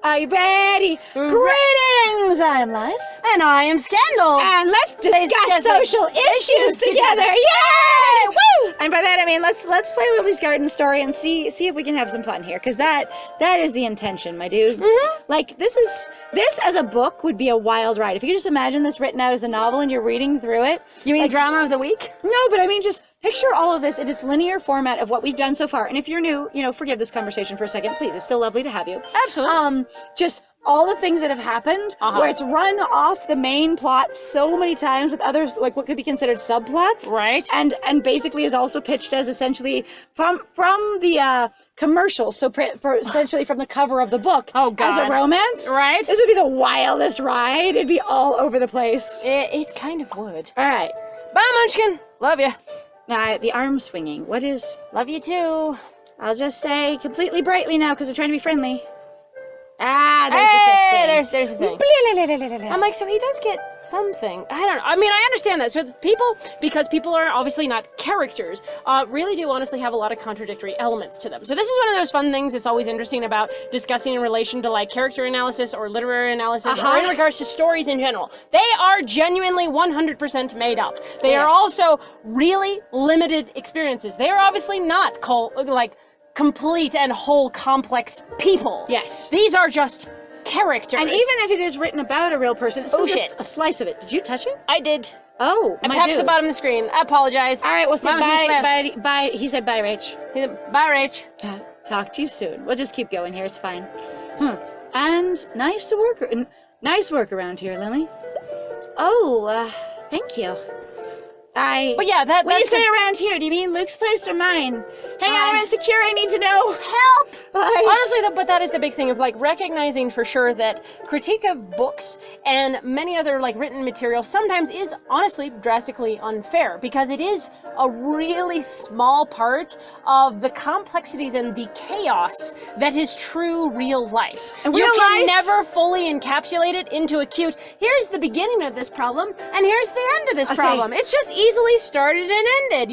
Are you ready? Greetings! I'm Liz. And I am Scandal. And let's discuss social issues together. Yay! Woo! And by that I mean let's play Lily's Garden Story and see if we can have some fun here, because that is the intention, my dude. Mm-hmm. Like this as a book would be a wild ride. If you could just imagine this written out as a novel and you're reading through it. You mean like, drama of the week? No, but I mean just picture all of this in its linear format of what we've done so far. And if you're new, forgive this conversation for a second, please. It's still lovely to have you. Absolutely. Just all the things that have happened, where it's run off the main plot so many times with others, like what could be considered subplots. Right. And basically is also pitched as essentially from the commercials, so essentially from the cover of the book as a romance. Right. This would be the wildest ride. It'd be all over the place. It kind of would. All right. Bye, Munchkin. Love you. Now, the arm swinging. What is... Love you too. I'll just say completely brightly now because we're trying to be friendly. Ah, there's there's the thing. I'm like, so he does get something. I mean, I understand that. So because people are obviously not characters, really do honestly have a lot of contradictory elements to them. So this is one of those fun things that's always interesting about discussing in relation to like character analysis or literary analysis or in regards to stories in general. They are genuinely 100% made up. They are also really limited experiences. They are obviously not complete and whole complex people. Yes. These are just characters. And even if it is written about a real person, it's still just a slice of it. Did you touch it? I did. Oh, I tapped the bottom of the screen. I apologize. All right, well, say bye. He said bye, Rach. He said, bye, Rach. Talk to you soon. We'll just keep going here. It's fine. And nice work around here, Lily. Oh, thank you. But yeah, when you say around here, do you mean Luke's place or mine? Hang on, I'm insecure, I need to know. Help! Honestly, but that is the big thing of recognizing for sure that critique of books and many other written material sometimes is honestly drastically unfair, because it is a really small part of the complexities and the chaos that is true real life. And you can never fully encapsulate it into a cute, here's the beginning of this problem, and here's the end of this problem. It's just easily started and ended,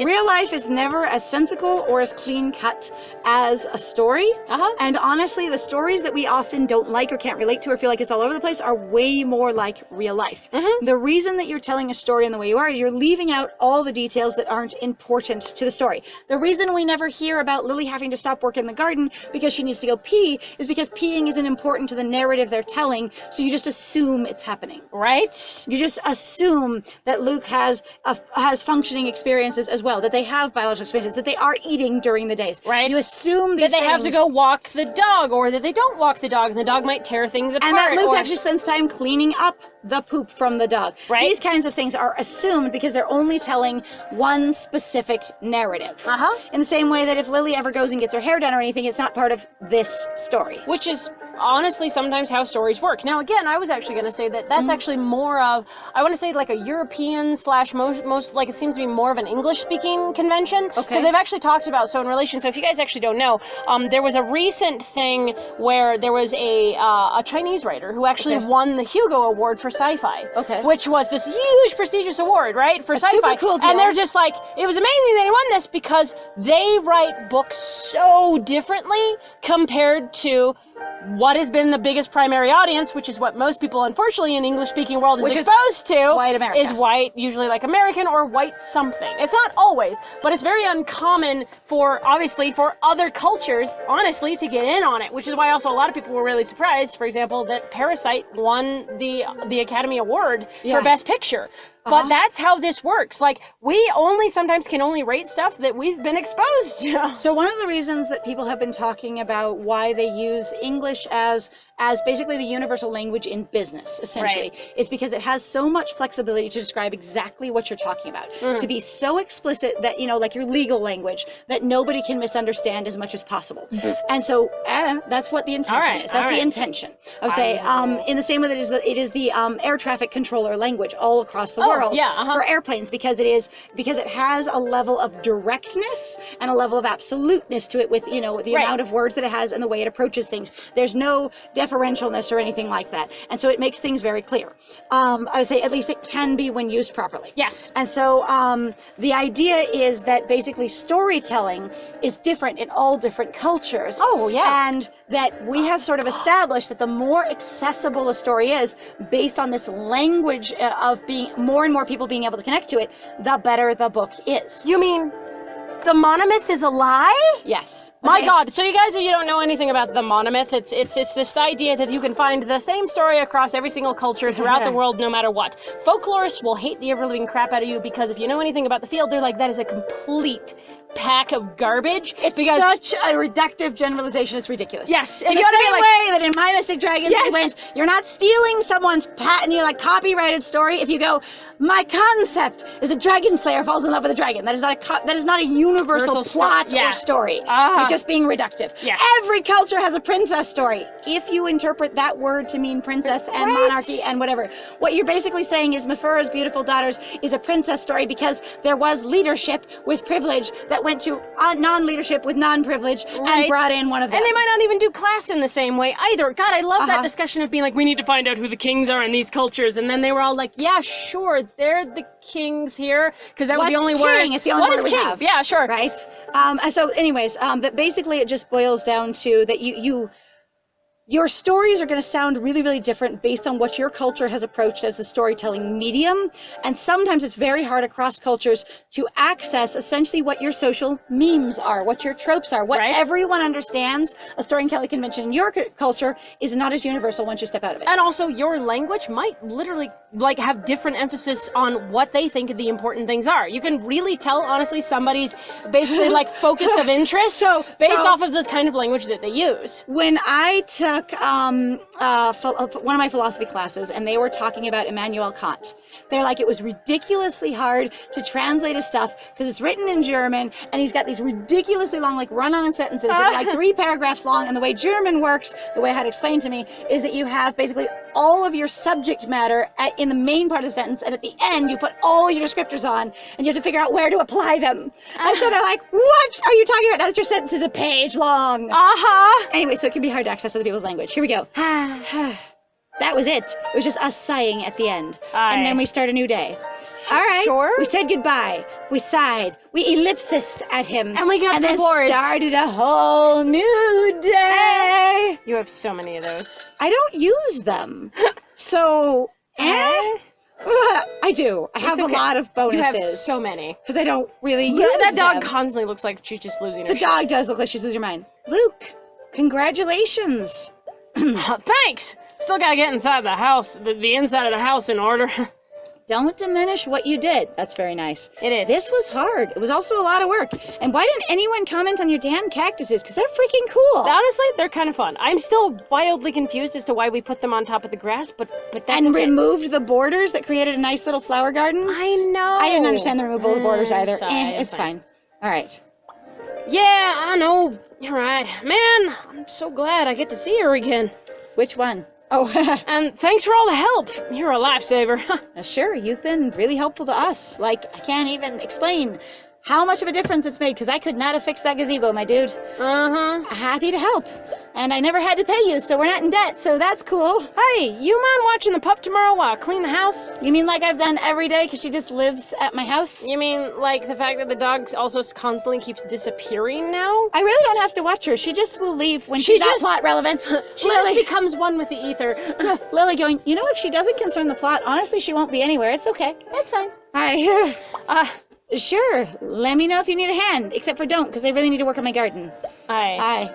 real life is never as sensical or as clean cut as a story. And honestly, the stories that we often don't like or can't relate to or feel like it's all over the place are way more like real life. The reason that you're telling a story in the way you are is you're leaving out all the details that aren't important to the story. The reason we never hear about Lily having to stop work in the garden because she needs to go pee is because peeing isn't important to the narrative they're telling, so you just assume it's happening. Right? You just assume that Luke has functioning experiences as well, that they have biological experiences, that they are eating during the days. Right. You assume these that they have to go walk the dog, or that they don't walk the dog, and the dog might tear things apart. And that Luke actually spends time cleaning up the poop from the dog. Right. These kinds of things are assumed because they're only telling one specific narrative. In the same way that if Lily ever goes and gets her hair done or anything, it's not part of this story. Which is honestly sometimes how stories work. Now again, I was actually going to say that that's actually more of, I want to say a European / most it seems to be more of an English speaking convention. Because they've actually talked about, so in relation, so if you guys actually don't know, there was a recent thing where there was a Chinese writer who actually won the Hugo Award for sci-fi. Which was this huge prestigious award, right? For sci-fi. Super cool deal. And they're just like, it was amazing that he won this because they write books so differently compared to what has been the biggest primary audience, which is what most people, unfortunately, in English-speaking world is exposed to, white America. Is white, usually American or white something. It's not always, but it's very uncommon for other cultures, honestly, to get in on it, which is why also a lot of people were really surprised, for example, that Parasite won the Academy Award for Best Picture. But that's how this works. We sometimes can only rate stuff that we've been exposed to. So one of the reasons that people have been talking about why they use English as basically the universal language in business, essentially, is because it has so much flexibility to describe exactly what you're talking about. To be so explicit that, like your legal language, that nobody can misunderstand as much as possible. And so that's what the intention is. That's the intention. I would say, in the same way that it is the air traffic controller language all across the world. world yeah, for airplanes because it has a level of directness and a level of absoluteness to it with, the amount of words that it has and the way it approaches things. There's no deferentialness or anything like that. And so it makes things very clear. I would say at least it can be when used properly. Yes. And so the idea is that basically storytelling is different in all different cultures. Oh, yeah. And that we have sort of established that the more accessible a story is, based on this language of being more and more people being able to connect to it, the better the book is. You mean the monomyth is a lie? Yes. My God. So you guys, if you don't know anything about the monomyth, it's this idea that you can find the same story across every single culture throughout the world, no matter what. Folklorists will hate the ever-living crap out of you because if you know anything about the field, they're like, that is a complete pack of garbage. It's such a reductive generalization, it's ridiculous. Yes. In the same way that in My Mystic Dragons, you're not stealing someone's copyrighted story if you go, my concept is a dragon slayer falls in love with a dragon. That is not a universal plot or story. You're just being reductive. Yeah. Every culture has a princess story. If you interpret that word to mean princess and monarchy and whatever, what you're basically saying is Mephora's Beautiful Daughters is a princess story because there was leadership with privilege that went to non-leadership with non-privilege and brought in one of them. And they might not even do class in the same way either. God, I love that discussion of being like, we need to find out who the kings are in these cultures. And then they were all like, yeah, sure, they're the kings here. Because that was the only word. It's the only word we king? have. Yeah, sure. Right? So anyways, but basically it just boils down to that your stories are going to sound really, really different based on what your culture has approached as the storytelling medium. And sometimes it's very hard across cultures to access essentially what your social memes are, what your tropes are, what everyone understands a storytelling convention in your culture is not as universal once you step out of it. And also your language might literally have different emphasis on what they think the important things are. You can really tell, honestly, somebody's basically focus of interest based off of the kind of language that they use. When I took one of my philosophy classes and they were talking about Immanuel Kant, they're like, it was ridiculously hard to translate his stuff because it's written in German and he's got these ridiculously long run-on sentences that are 3 paragraphs long, and the way German works, the way I had explained to me, is that you have basically all of your subject matter in the main part of the sentence, and at the end you put all your descriptors on and you have to figure out where to apply them. And so they're like, what are you talking about now that your sentence is a page long? Anyway, so it can be hard to access other people's language. Here we go. That was it. It was just us sighing at the end. And then we start a new day. All right. Sure. We said goodbye. We sighed. We ellipsised at him. And we got the boards. Started a whole new day. You have so many of those. I don't use them. So, I do. I have a lot of bonuses. You have so many. Because I don't really use them. That dog constantly looks like she's just losing her shit. The dog does look like she's losing her mind. Luke, congratulations. Thanks! Still gotta get inside the house, the inside of the house in order. Don't diminish what you did. That's very nice. It is. This was hard. It was also a lot of work. And why didn't anyone comment on your damn cactuses? Because they're freaking cool. Honestly, they're kind of fun. I'm still wildly confused as to why we put them on top of the grass, but that's and okay. removed the borders that created a nice little flower garden. I know. I didn't understand the removal of the borders either. Sorry, It's fine. All right. Yeah, I know. You're right. Man, I'm so glad I get to see her again. Which one? Oh, and thanks for all the help. You're a lifesaver. Sure, you've been really helpful to us. I can't even explain how much of a difference it's made, because I could not have fixed that gazebo, my dude. Happy to help. And I never had to pay you, so we're not in debt, so that's cool. Hey, you mind watching the pup tomorrow while I clean the house? You mean like I've done every day because she just lives at my house? You mean like the fact that the dog also constantly keeps disappearing now? I really don't have to watch her. She just will leave when she's not plot relevant. She just becomes one with the ether. Lily going, if she doesn't concern the plot, honestly, she won't be anywhere. It's okay. That's fine. Hi. Sure. Let me know if you need a hand. Except for don't, because I really need to work on my garden. Aye.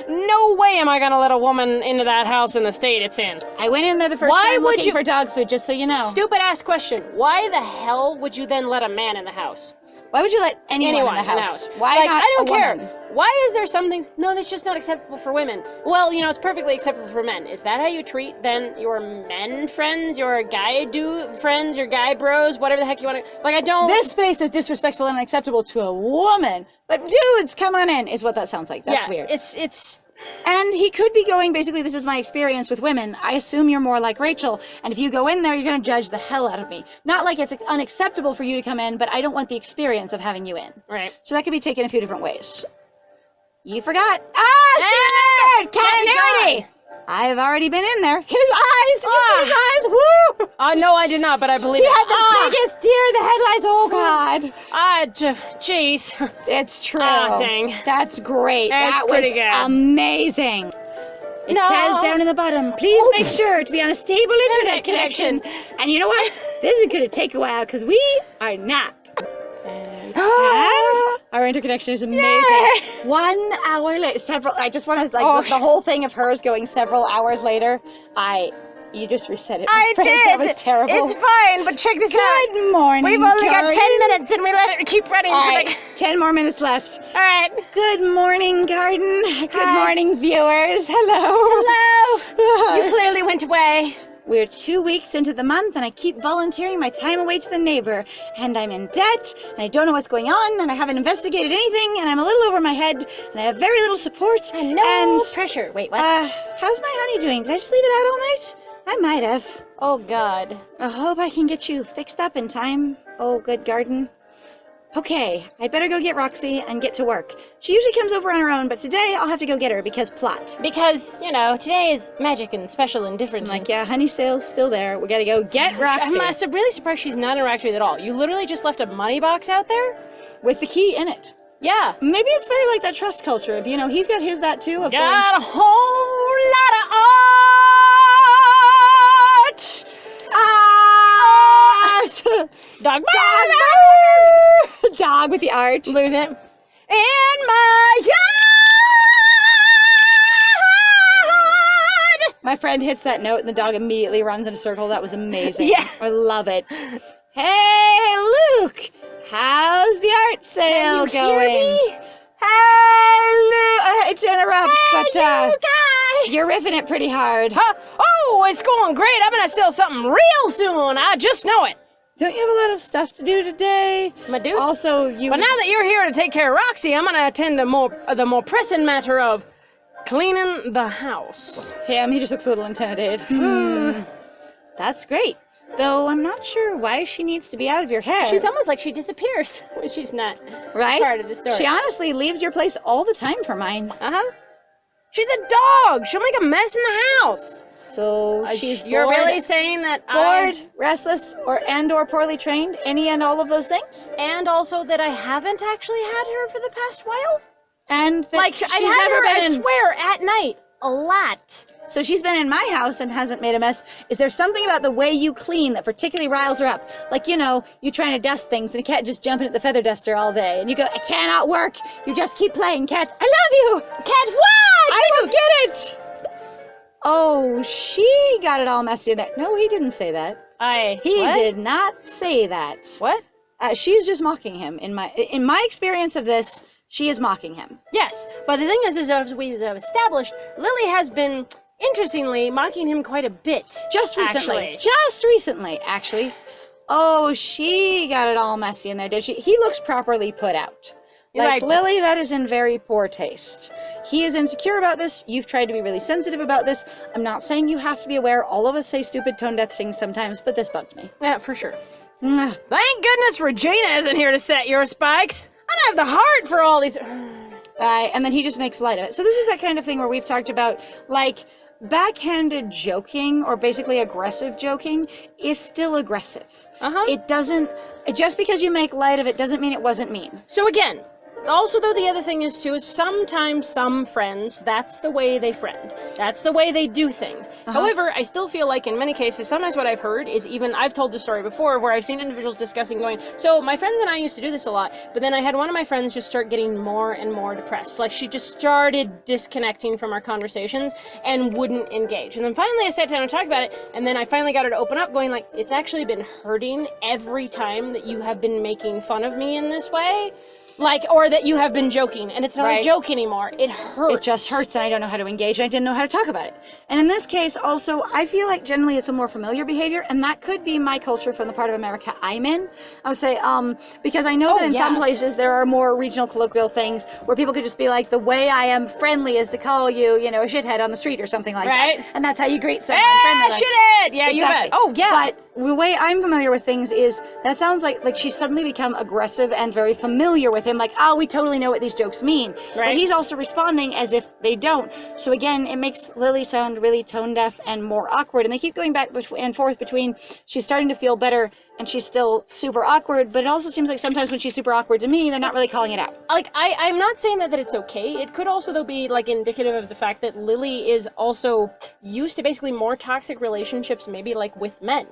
No way am I gonna let a woman into that house in the state it's in. I went in there the first time looking for dog food, just so you know. Stupid ass question. Why the hell would you then let a man in the house? Why would you let anyone in the house? Why not I don't care. Why is there some things? No, that's just not acceptable for women. Well, it's perfectly acceptable for men. Is that how you treat then your men friends, your guy friends, your guy bros, whatever the heck you want to? I don't. This space is disrespectful and unacceptable to a woman, but dudes, come on in, is what that sounds like. That's weird. It's And he could be going, basically, this is my experience with women. I assume you're more like Rachel. And if you go in there, you're going to judge the hell out of me. Not like it's unacceptable for you to come in, but I don't want the experience of having you in. Right. So that could be taken a few different ways. You forgot. Ah, shit! Continuity! I've already been in there. His eyes! Did you see his eyes? Woo! No, I did not, but I believe He it. had the biggest deer in the headlights. Oh, God. Jeez. It's true. Dang. That's great. That's that pretty was good. amazing. It says down in the bottom, please make sure to be on a stable internet connection. And you know what? This is going to take a while because we are not. And our interconnection is amazing. Yay! 1 hour later, I just want to, the whole thing of hers going several hours later, you just reset it. I Frank. did. That was terrible. It's fine, but check this out. Good morning, We've only got Garden. 10 minutes and we let it keep running. All right, 10 more minutes left. All right. Good morning, Garden. Good morning, viewers. Hello. Hello. You clearly went away. We're 2 weeks into the month, and I keep volunteering my time away to the neighbor. And I'm in debt, and I don't know what's going on, and I haven't investigated anything, and I'm a little over my head, and I have very little support. And no pressure. Wait, what? How's my honey doing? Did I just leave it out all night? I might have. Oh, God. I hope I can get you fixed up in time. Oh, good Garden. Okay, I'd better go get Roxy and get to work. She usually comes over on her own, but today I'll have to go get her because plot. Because, today is magic and special and different. I'm like, yeah, honey sale's still there. We gotta go get Roxy. I'm really surprised she's not interacting with at all. You literally just left a money box out there? With the key in it. Yeah. Maybe it's very like that trust culture of, he's got that too. Of got a whole lot of art! Art! Dog Dog with the art. Lose it. In my yard! My friend hits that note and the dog immediately runs in a circle. That was amazing. Yeah. I love it. Hey, Luke! How's the art sale going? Hear me? Hello! I hate to interrupt, but you guys! you're riffing it pretty hard. Huh? Oh, it's going great. I'm gonna sell something real soon. I just know it. Don't you have a lot of stuff to do today? I do. Also, But now that you're here to take care of Roxy, I'm gonna attend to the more pressing matter of cleaning the house. Him, he just looks a little intimidated. That's great. Though I'm not sure why she needs to be out of your hair. She's almost like she disappears when she's not part of the story. She honestly leaves your place all the time for mine. Uh-huh. She's a dog. She'll make a mess in the house. So she's You're bored, really saying that bored, restless, or poorly trained? Any and all of those things? And also that I haven't actually had her for the past while? And that Like, she's I've had never her, been I swear, at night. A lot. So she's been in my house and hasn't made a mess. Is there something about the way you clean that particularly riles her up? Like, you're trying to dust things and a cat just jumping at the feather duster all day. And you go, I cannot work. You just keep playing, cat. I love you. Cat, what? I will get it. Oh, she got it all messy in there. No, he didn't say that. He did not say that. What? She is just mocking him. In my experience of this, she is mocking him. Yes, but the thing is as we have established, Lily has been, interestingly, mocking him quite a bit. Just recently, actually. Oh, she got it all messy in there, did she? He looks properly put out. Like, Lily, that is in very poor taste. He is insecure about this. You've tried to be really sensitive about this. I'm not saying you have to be aware. All of us say stupid tone-deaf things sometimes, but this bugs me. Yeah, for sure. Thank goodness Regina isn't here to set your spikes. I don't have the heart for all these. And then he just makes light of it. So this is that kind of thing where we've talked about, like, backhanded joking or basically aggressive joking is still aggressive. It doesn't, just because you make light of it doesn't mean it wasn't mean. So again, also though the other thing is too, is sometimes some friends, that's the way they friend. That's the way they do things. However, I still feel like in many cases, sometimes what I've heard is even, I've told the story before where I've seen individuals discussing going, so my friends and I used to do this a lot, but then I had one of my friends just start getting more and more depressed. Like she just started disconnecting from our conversations and wouldn't engage. And then finally I sat down and talked about it, and then I finally got her to open up going like, it's actually been hurting every time that you have been making fun of me in this way. Like, or that you have been joking, and it's not Right. a joke anymore. It hurts. It just hurts, and I don't know how to engage, and I didn't know how to talk about it. And in this case, also, I feel like generally it's a more familiar behavior, and that could be my culture from the part of America I'm in. I would say, because I know that in some places there are more regional colloquial things where people could just be like, the way I am friendly is to call you, a shithead on the street or something like that. And that's how you greet someone friendly. Shithead! Yeah, exactly. you bet. Oh, yeah. But the way I'm familiar with things is that sounds like she's suddenly become aggressive and very familiar with him, like, oh, we totally know what these jokes mean. Right. But he's also responding as if they don't. So again, it makes Lily sound really tone deaf and more awkward. And they keep going back and forth between she's starting to feel better and she's still super awkward. But it also seems like sometimes when she's super awkward to me, they're not really calling it out. Like, I'm not saying that it's okay. It could also, though, be, like, indicative of the fact that Lily is also used to basically more toxic relationships, maybe, like, with men.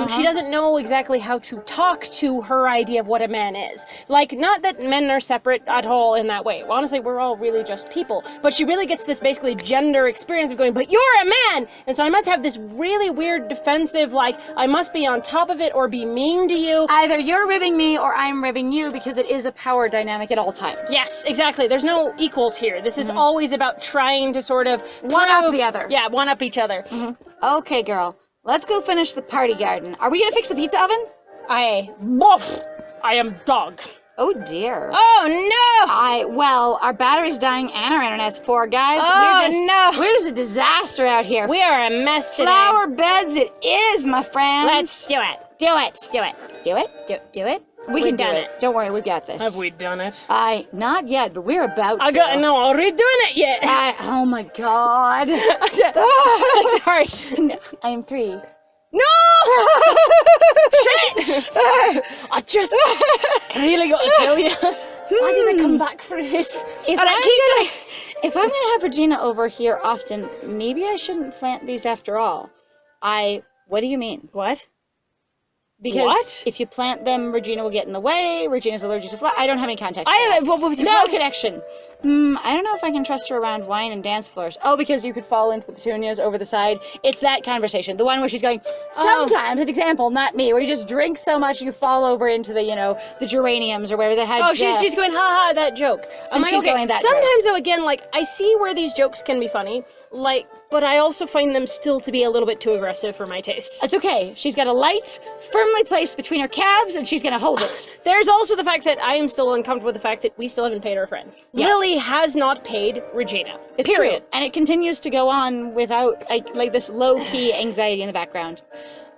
She doesn't know exactly how to talk to her idea of what a man is. Like, not that men are separate at all in that way. Honestly, we're all really just people. But she really gets this basically gender experience of going, but you're a man! And so I must have this really weird defensive, like, I must be on top of it or be mean to you. Either you're ribbing me or I'm ribbing you, because it is a power dynamic at all times. Yes, exactly. There's no equals here. This is always about trying to sort of One up the other. Yeah, one up each other. Okay, girl. Let's go finish the party garden. Are we gonna fix the pizza oven? Boof! I am dog. Oh dear. Oh no! Well, our battery's dying and our internet's poor, guys. Oh We're just a disaster out here. We are a mess today. Flower beds it is, my friends. Let's do it. do it. Do it. Do it? Do it. We can do it. Don't worry, we've got this. Have we done it? Not yet, but we're about to. Are we doing it yet? Oh my god. Sorry. No, I am 3. No! Shit! I really got to tell you. Why did I come back for this? If I'm gonna have Regina over here often, maybe I shouldn't plant these after all. What do you mean? What? Because if you plant them, Regina will get in the way. Regina's allergic to flowers. I don't have any context. No connection. I don't know if I can trust her around wine and dance floors. Oh, because you could fall into the petunias over the side. It's that conversation. The one where she's going, sometimes, an example, not me, where you just drink so much you fall over into the, the geraniums or wherever they had. She's going, ha, that joke. And she's going, that sometimes, though, again, like, I see where these jokes can be funny, but I also find them still to be a little bit too aggressive for my tastes. It's okay. She's got a light firmly placed between her calves, and she's gonna hold it. There's also the fact that I am still uncomfortable with the fact that we still haven't paid our friend. Yes. Lily has not paid Regina. It's period. True. And it continues to go on without, like this low-key anxiety in the background.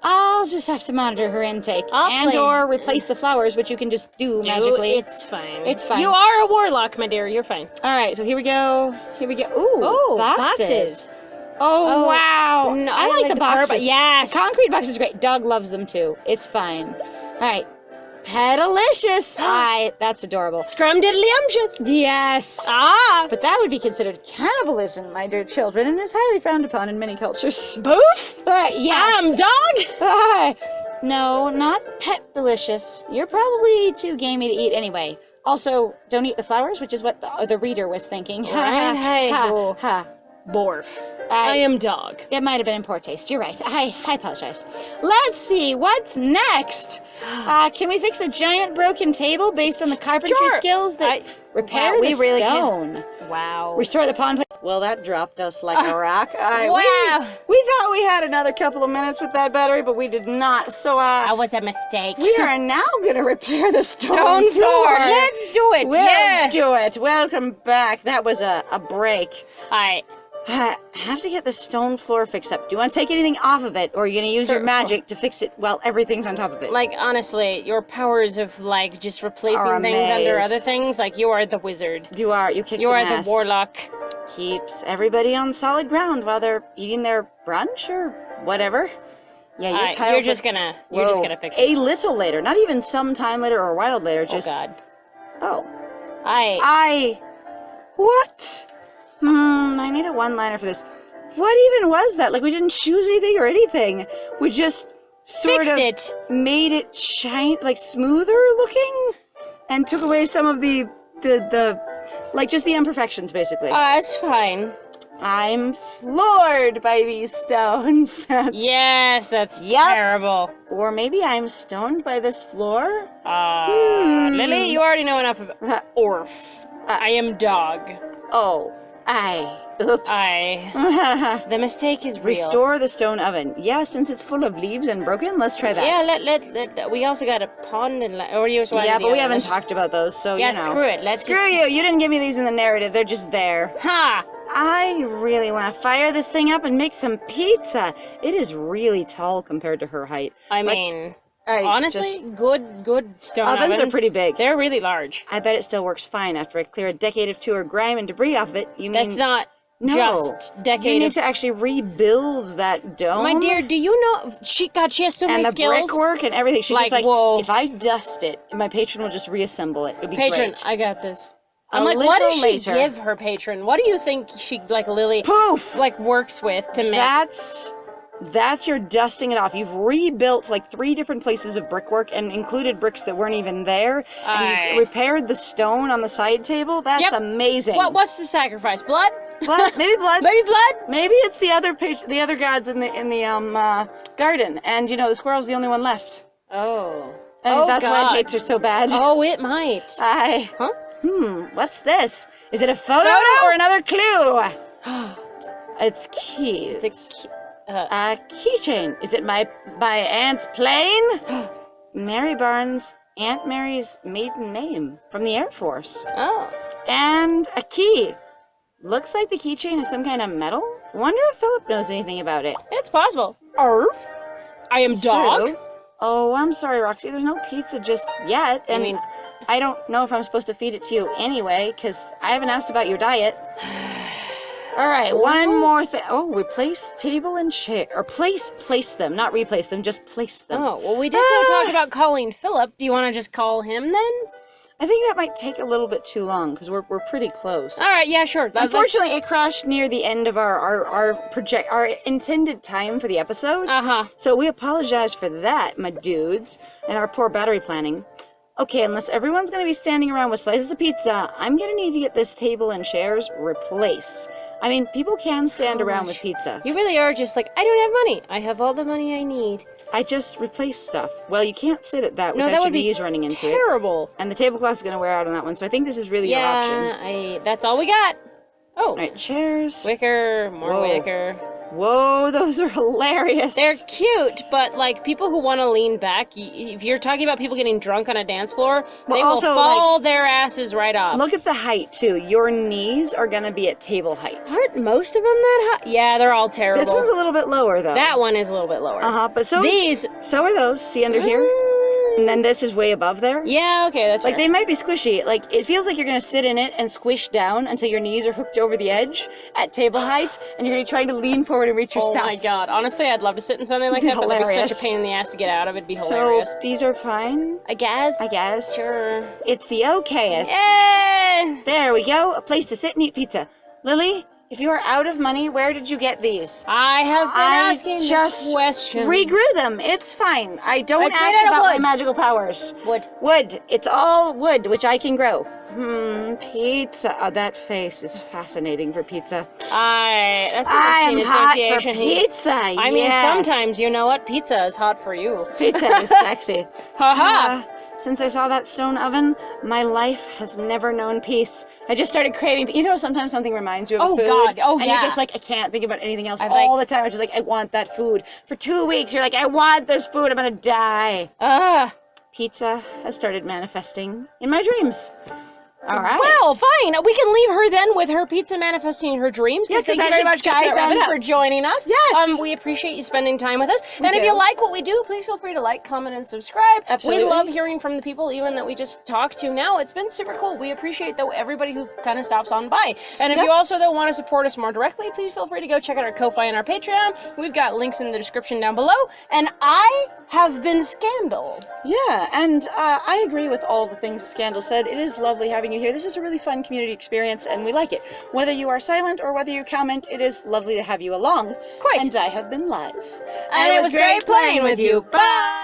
I'll just have to monitor her intake. Or replace the flowers, which you can just do magically. It's fine. It's fine. You are a warlock, my dear. You're fine. Alright, so here we go. Ooh, boxes. Oh, wow. No, I like the boxes. Yes. The concrete box is great. Doug loves them too. It's fine. Alright. Petalicious. That's adorable. Scrumdiddlyumptious. Yes. But that would be considered cannibalism, my dear children, and is highly frowned upon in many cultures. Boof? Yes. Dog? No, not pet delicious. You're probably too gamey to eat anyway. Also, don't eat the flowers, which is what the reader was thinking. Borf. I am dog. It might have been in poor taste. You're right. I apologize. Let's see. What's next? Can we fix a giant broken table based on the carpentry skills that repair the stone? Wow. Restore the pond. Well, that dropped us like a rock. Wow. We thought we had another couple of minutes with that battery, but we did not. So, that was a mistake. We are now going to repair the stone floor. Let's do it. We'll do it. Welcome back. That was a break. I have to get the stone floor fixed up. Do you want to take anything off of it, or are you going to use your magic to fix it while everything's on top of it? Like, honestly, your powers of, like, just replacing things under other things, like, you are the wizard. You are. You kick You some are ass. the warlock. Keeps everybody on solid ground while they're eating their brunch or whatever. Yeah, your tiles you're just gonna fix it. A little later. Not even some time later or a while later. Just. Oh, God. Oh. What? I need a one-liner for this. What even was that? Like, we didn't choose anything or anything. We just sort of made it shine, like, smoother looking, and took away some of the like, just the imperfections, basically. It's fine. I'm floored by these stones. Yes, that's Yep. terrible. Or maybe I'm stoned by this floor? Lily, you already know enough about Orf. I am dog. Oh, oops. The mistake is real. Restore the stone oven. Yeah, since it's full of leaves and broken, let's try that. Yeah, let we also got a pond and or you just Yeah, but we haven't talked about those, so yeah, you know. screw it. Let's Screw you. You didn't give me these in the narrative. They're just there. Ha! I really want to fire this thing up and make some pizza. It is really tall compared to her height. I Like, mean, honestly, good stone ovens are pretty big. They're really large. I bet it still works fine after I clear a decade of tour grime and debris off of it. You mean That's not just decade You need of... to actually rebuild that dome. My dear, do you know she has so many skills? And the brickwork and everything. She's just like, whoa. if I dust it, my patron will just reassemble it. It'd be Patron, great. I got this. A I'm like, what does she little later. give her patron? What do you think she, like Lily, Poof! like works with to make? That's your dusting it off. You've rebuilt like 3 different places of brickwork and included bricks that weren't even there. And you've repaired the stone on the side table. That's amazing. What's the sacrifice? Blood? Blood? Maybe blood. Maybe blood? Maybe it's the other gods in the garden, and you know the squirrel's the only one left. Oh. And that's why it hates her so bad. Oh, it might. Huh? What's this? Is it a photo? Or another clue? It's keys. It's a keychain. Is it my aunt's plane? Mary Barnes, Aunt Mary's maiden name from the Air Force. Oh. And a key. Looks like the keychain is some kind of metal. Wonder if Philip knows anything about it. It's possible. Arf. I am dog. True. Oh, I'm sorry, Roxy. There's no pizza just yet. And I don't know if I'm supposed to feed it to you anyway, because I haven't asked about your diet. All right, one more thing. Oh, replace table and chair. Or place them, not replace them, just place them. Oh, well, we did talk about calling Philip. Do you want to just call him then? I think that might take a little bit too long, because we're pretty close. All right, yeah, sure. Unfortunately, it crashed near the end of our intended time for the episode. Uh-huh. So we apologize for that, my dudes, and our poor battery planning. Okay, unless everyone's going to be standing around with slices of pizza, I'm going to need to get this table and chairs replaced. I mean, people can stand around with pizza. You really are just like, I don't have money. I have all the money I need. I just replace stuff. Well, you can't sit at that without your knees running into it. Terrible. And the tablecloth is going to wear out on that one, so I think this is really your option. Yeah, that's all we got. Oh. All right, chairs. Wicker, more wicker. Whoa, those are hilarious. They're cute, but like people who want to lean back, if you're talking about people getting drunk on a dance floor, they will fall their asses right off. Look at the height too. Your knees are gonna be at table height. Aren't most of them that high? Yeah, they're all terrible. This one's a little bit lower though. That one is a little bit lower. But so are those. See under here? And then this is way above there. Yeah, okay, that's like fair. They might be squishy. Like it feels like you're gonna sit in it and squish down until your knees are hooked over the edge at table height, and you're gonna be trying to lean forward and reach your stuff. Oh my god! Honestly, I'd love to sit in something like that, but it'd be such a pain in the ass to get out of. It'd be hilarious. So these are fine. I guess. Sure. It's the okayest. Yay! There we go. A place to sit and eat pizza. Lily, if you are out of money, where did you get these? I have been asking this question. Regrew them. It's fine. I don't ask about my magical powers. Wood. It's all wood, which I can grow. Pizza. Oh, that face is fascinating for pizza. That's I am hot for pizza. I mean, sometimes, you know what? Pizza is hot for you. Pizza is sexy. Ha-ha. Since I saw that stone oven, my life has never known peace. I just started craving. You know, sometimes something reminds you of food. Oh, God. Oh, and yeah. you're just like, I can't think about anything else all the time. I'm just like, I want that food. For 2 weeks, you're like, I want this food. I'm going to die. Pizza has started manifesting in my dreams. All right. Well, fine. We can leave her then with her pizza manifesting her dreams. Yes, thank you very much, guys, for joining us. Yes. We appreciate you spending time with us. And if you like what we do, please feel free to like, comment, and subscribe. Absolutely. We love hearing from the people, even that we just talked to now. It's been super cool. We appreciate, though, everybody who kind of stops on by. And if you also, though, want to support us more directly, please feel free to go check out our Ko-Fi and our Patreon. We've got links in the description down below. And I have been Scandal. Yeah, and I agree with all the things that Scandal said. It is lovely having you here. This is a really fun community experience, and we like it. Whether you are silent or whether you comment, it is lovely to have you along. Quite. And I have been Liz. And it was great playing with you. Bye!